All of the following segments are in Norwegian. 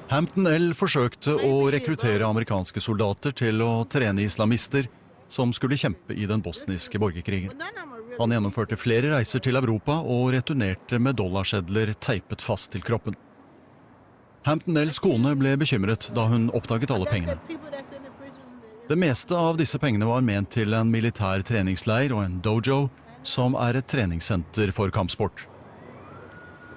Hampton L forsøkte å rekruttere amerikanske soldater til å trene islamister som skulle kjempe i den bosniske borgerkrigen. Han gjennomførte flere reiser til Europa og returnerte med dollarsedler teipet fast til kroppen. Hampton L's kone ble bekymret da hun oppdaget alle pengene. Det meste av disse pengene var ment til en militær treningsleir og en dojo, som er et treningssenter for kampsport.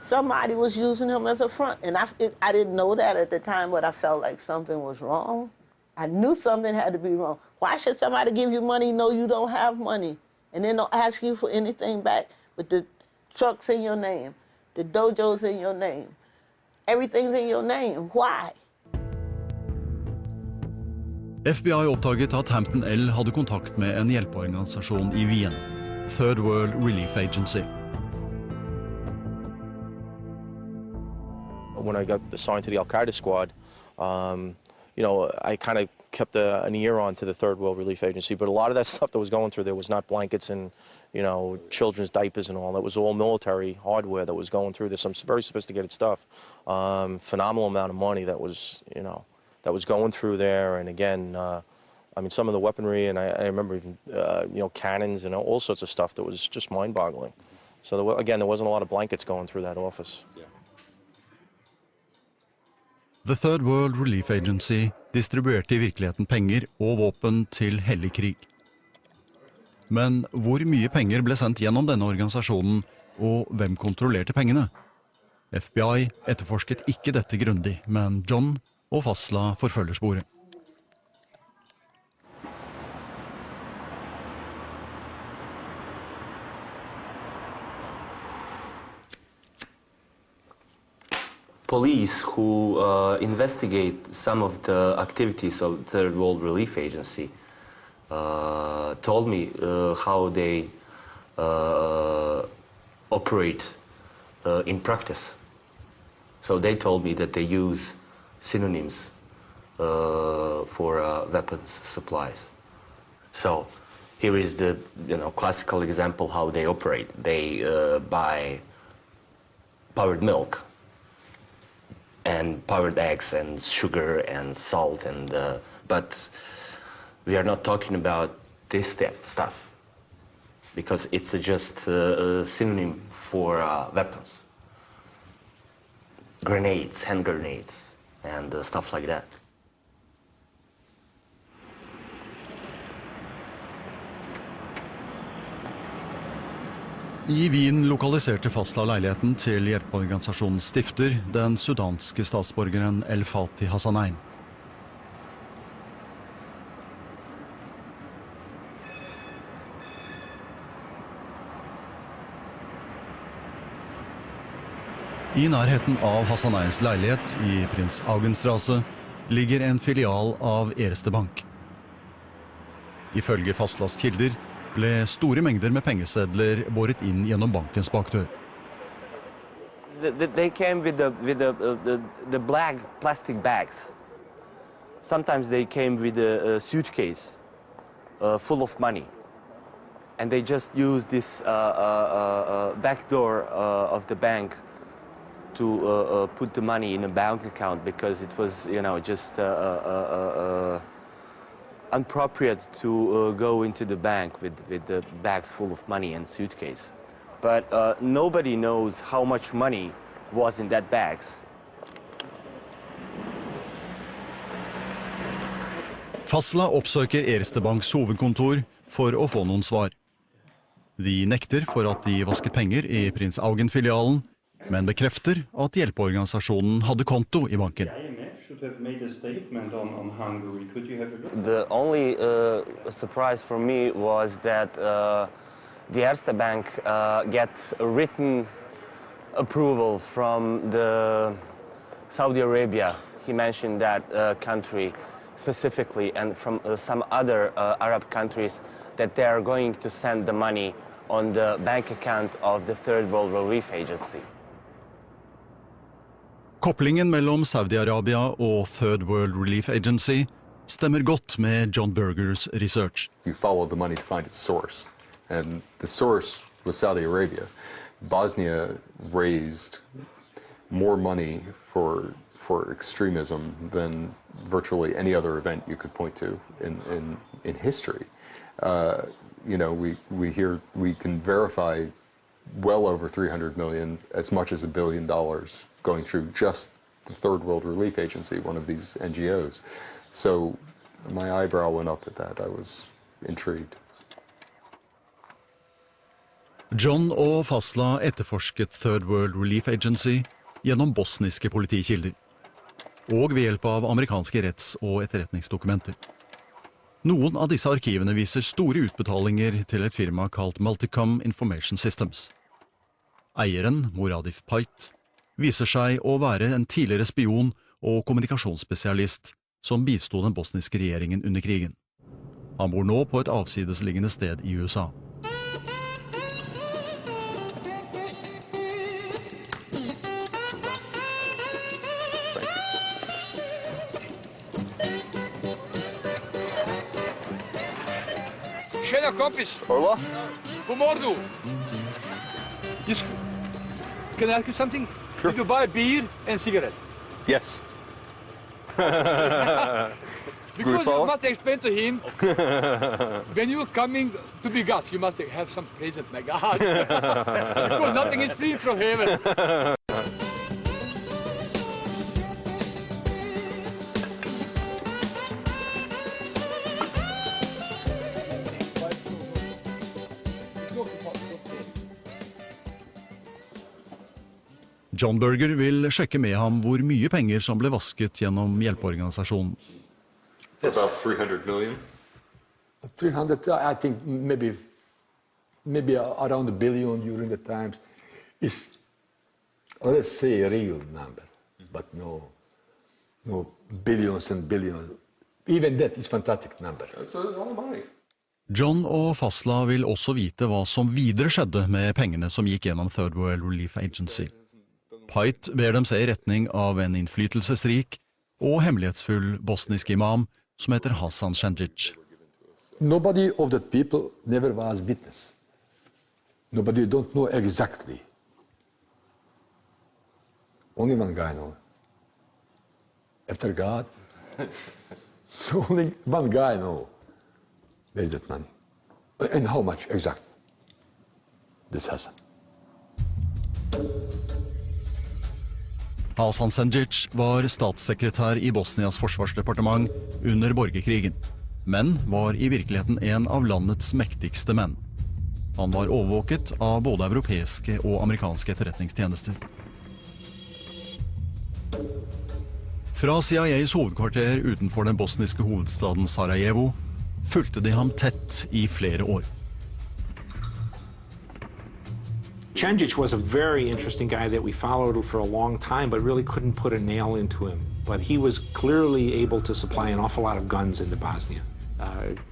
Somebody was using him as a front, and I didn't know that at the time, but I felt like something was wrong. I knew something had to be wrong. Why should somebody give you money, know you don't have money, and then don't ask you for anything back? But the truck's in your name, the dojo's in your name, everything's in your name. Why? FBI oppdaget at Hampton L hadde kontakt med en hjelpeorganisasjon i Wien, Third World Relief Agency. When I got assigned to the Al-Qaeda squad, I kind of kept an ear on to the Third World Relief Agency, but a lot of that stuff that was going through there was not blankets and, children's diapers and all. It was all military hardware that was going through. There's some very sophisticated stuff. Phenomenal amount of money that was, that was going through there. And again, some of the weaponry, and I remember even, cannons and all sorts of stuff that was just mind-boggling. So there wasn't a lot of blankets going through that office. Yeah. The Third World Relief Agency distribuerte i virkeligheten penger og våpen til hellig krig. Men hvor mye penger ble sendt gjennom denne organisasjonen, og hvem kontrollerte pengene? FBI etterforsket ikke dette grundig, men John og Fazla forfølger sporet. Police who investigate some of the activities of the Third World Relief Agency told me how they operate in practice. So they told me that they use synonyms for weapons supplies. So here is the classical example how they operate. They buy powdered milk and powdered eggs and sugar and salt, but we are not talking about this stuff because it's just a synonym for weapons, grenades, hand grenades, and stuff like that. I Wien lokaliserte Fazla leiligheten til hjelpeorganisasjonens stifter, den sudanske statsborgeren El-Fatih Hassanain. I nærheten av Hassanains leilighet i Prins Augenstrasse ligger en filial av Erste Bank. Ifølge Fazlas kilder ble store mengder med pengesedler båret inn gjennom bankens bakdør. They came with the black plastic bags. Sometimes they came with a suitcase full of money, and they just used this back door of the bank to put the money in a bank account because it was, just inappropriate to go into the bank with the bags full of money and suitcase. But nobody knows how much money was in that bags. Fazla oppsøker Erste Banks hovedkontor for å få noen svar. De nekter for at de vasket penger i Prins Augen-filialen, men bekrefter at hjelpeorganisasjonen hadde konto i banken. Have made a statement on Hungary. Could you have a look? The only surprise for me was that the Erste Bank gets a written approval from the Saudi Arabia. He mentioned that country specifically, and from some other Arab countries, that they are going to send the money on the bank account of the Third World Relief Agency. Kopplingen mellom Saudi-Arabia og Third World Relief Agency stemmer godt med John Bergers research. You follow the money to find its source, and the source was Saudi Arabia. Bosnia raised more money for extremism than virtually any other event you could point to in history. You know, we can verify well over 300 million, as much as $1 billion, going through just the Third World Relief Agency, one of these NGOs. So my eyebrow went up at that. I was intrigued. John og Fazla etterforsket Third World Relief Agency gjennom bosniske politikilder, og ved hjelp av amerikanske retts- og etterretningsdokumenter. Noen av disse arkivene viser store utbetalinger til et firma kalt Multicom Information Systems. Eieren, Muradif Pait, viser seg å være en tidligere spion og kommunikasjonsspesialist som bistod den bosniske regjeringen under krigen. Han bor nå på et avsidesliggende sted i USA. Tjena kompis! Hola? God morgon! Can I ask you something? Sure. Did you buy a beer and cigarette? Yes. Because you must explain to him when you're coming to be gas, you must have some present, my God. Because nothing is free from heaven. John Berger vil sjekke med ham hvor mye penger som ble vasket gjennom hjelpeorganisasjonen. About 300 million. 300, I think maybe around $1 billion during the times is, let's say, a real number, but no billions and billions. Even that is a fantastic number. That's a lot of money. John og Fazla vil også vite hva som videre skjedde med pengene som gikk gjennom Third World Relief Agency. Pait ber dem se i retning av en innflytelsesrik og hemmelighetsfull bosnisk imam som heter Hasan Shandjic. Nobody of that people never was witness. Nobody don't know exactly. Only one guy knows. After God, only one guy knows where is that money and how much exactly this Hasan. Hasan Shandjic var statssekretær i Bosnias forsvarsdepartement under borgerkrigen, men var i virkeligheten en av landets mektigste menn. Han var overvåket av både europeiske og amerikanske etterretningstjenester. Fra CIAs hovedkvarter utenfor den bosniske hovedstaden Sarajevo fulgte de ham tett i flere år. Shandjic was a very interesting guy that we followed for a long time, but really couldn't put a nail into him. But he was clearly able to supply an awful lot of guns into Bosnia.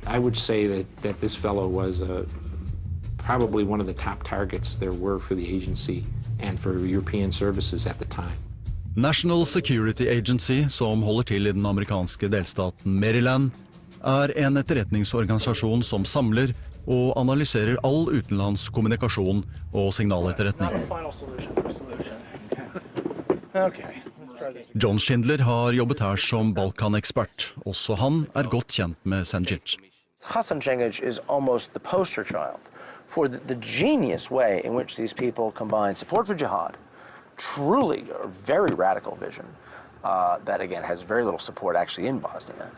I would say that this fellow was probably one of the top targets there were for the agency and for European services at the time. National Security Agency, som holder til i den amerikanske delstaten Maryland, en etterretningsorganisasjon som samler og analyserer all utenlands kommunikasjon og signaletterretning. John Schindler har jobbet her som Balkan-ekspert. Også han godt kjent med Shandjic. Hasan Shandjic is almost the poster child for the genius way in which these people combine support for jihad, truly a very radical vision that again has very little support actually in Bosnia,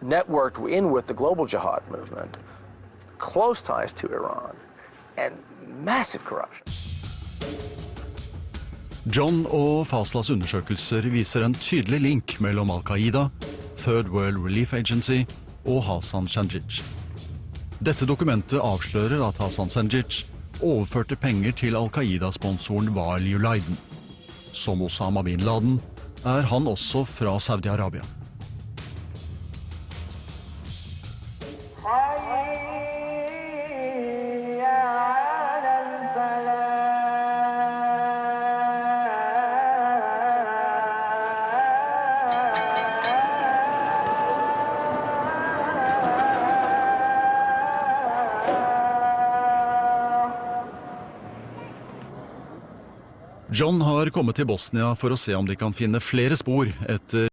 networked in with the global jihad movement, close ties to Iran, and massive corruption. John og Fazlas undersøkelser viser en tydelig link mellom Al-Qaeda, Third World Relief Agency og Hasan Shandjic. Dette dokumentet avslører at Hasan Shandjic overførte penger til Al-Qaeda-sponsoren Wali Ulaiden. Som Osama bin Laden han også fra Saudi-Arabia. John har kommet til Bosnia for å se om de kan finne flere spor etter